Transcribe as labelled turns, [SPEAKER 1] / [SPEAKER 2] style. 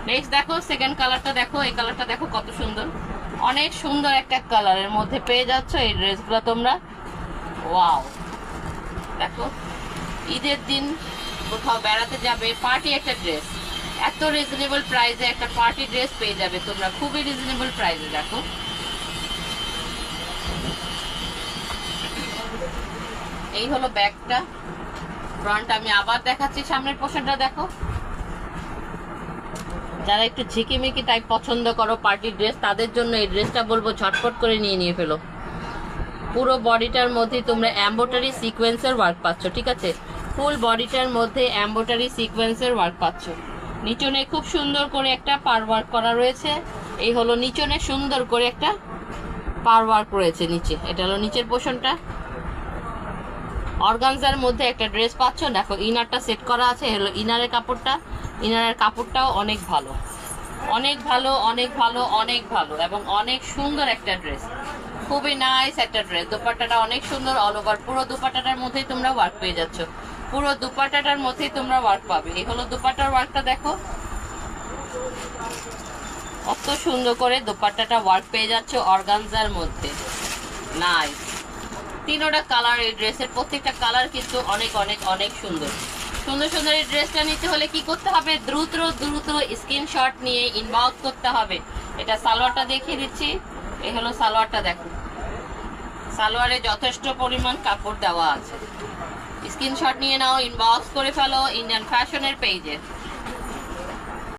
[SPEAKER 1] Next দেখো second কালারটা দেখো, এই কালারটা দেখো কত সুন্দর, অনেক সুন্দর একটা কালারের মধ্যে পেয়ে যাচ্ছ এই ড্রেসগুলো তোমরা। ওয়াও, দেখো ঈদের দিন কোথাও বেড়াতে যাবে, পার্টি একটা ড্রেস, এত রিজনেবল প্রাইসে একটা পার্টি ড্রেস পেয়ে যাবে তোমরা, খুবই রিজনেবল প্রাইসে। দেখো এই হলো ব্যাগটা, ফ্রন্ট আমি আবার দেখাচ্ছি, সামনের পোর্শনটা দেখো। যারা একটু ঝিকিমিকি টাইপ পছন্দ করো পার্টি ড্রেস, তাদের জন্য এই ড্রেসটা বলবো ঝটপট করে নিয়ে ফেলো। পুরো বডিটার মধ্যে তোমরা এমব্রয়ডারি সিকোয়েন্সের ওয়ার্ক পাচ্ছ, ঠিক আছে, ফুল বডিটার মধ্যে এমব্রয়ডারি সিকোয়েন্সের ওয়ার্ক পাচ্ছ। নিচনে খুব সুন্দর করে একটা পার ওয়ার্ক করা রয়েছে, এই হলো নিচনে সুন্দর করে একটা পার ওয়ার্ক রয়েছে নিচে, এটা হলো নিচের পোর্শনটা। অর্গানজার মধ্যে একটা ড্রেস পাচ্ছ, দেখো ইনারটা সেট করা আছে, হলো ইনারের কাপড়টা, ইনারের কাপড়টাও অনেক ভালো, অনেক ভালো, অনেক ভালো, অনেক ভালো এবং অনেক সুন্দর একটা ড্রেস, খুবই নাইস একটা ড্রেস। দোপাট্টাটা অনেক সুন্দর, অল ওভার পুরো দোপাট্টাটার মধ্যেই তোমরা ওয়ার্ক পেয়ে যাচ্ছ, পুরো দোপাট্টাটার মধ্যেই তোমরা ওয়ার্ক পাবে। এই হলো দোপাট্টার ওয়ার্কটা দেখো, কত সুন্দর করে দোপাট্টাটা ওয়ার্ক পেয়ে যাচ্ছ অর্গানজার মধ্যে, নাইস। তিনোটা কালার, এই ড্রেসের প্রত্যেকটা কালার কিন্তু অনেক অনেক অনেক সুন্দর। সুন্দর সুন্দর এই ড্রেসটা নিতে হলে কি করতে হবে, দ্রুত দ্রুত স্ক্রিনশট নিয়ে ইনবক্স করতে হবে। এটা সালোয়ারটা দেখিয়ে দিচ্ছি, এই হলো সালোয়ারটা দেখো, সালোয়ারে যথেষ্ট পরিমাণ কাপড় দেওয়া আছে। স্ক্রিনশট নিয়ে নাও, ইনবক্স করে ফেলো ইন্ডিয়ান ফ্যাশনের পেজে।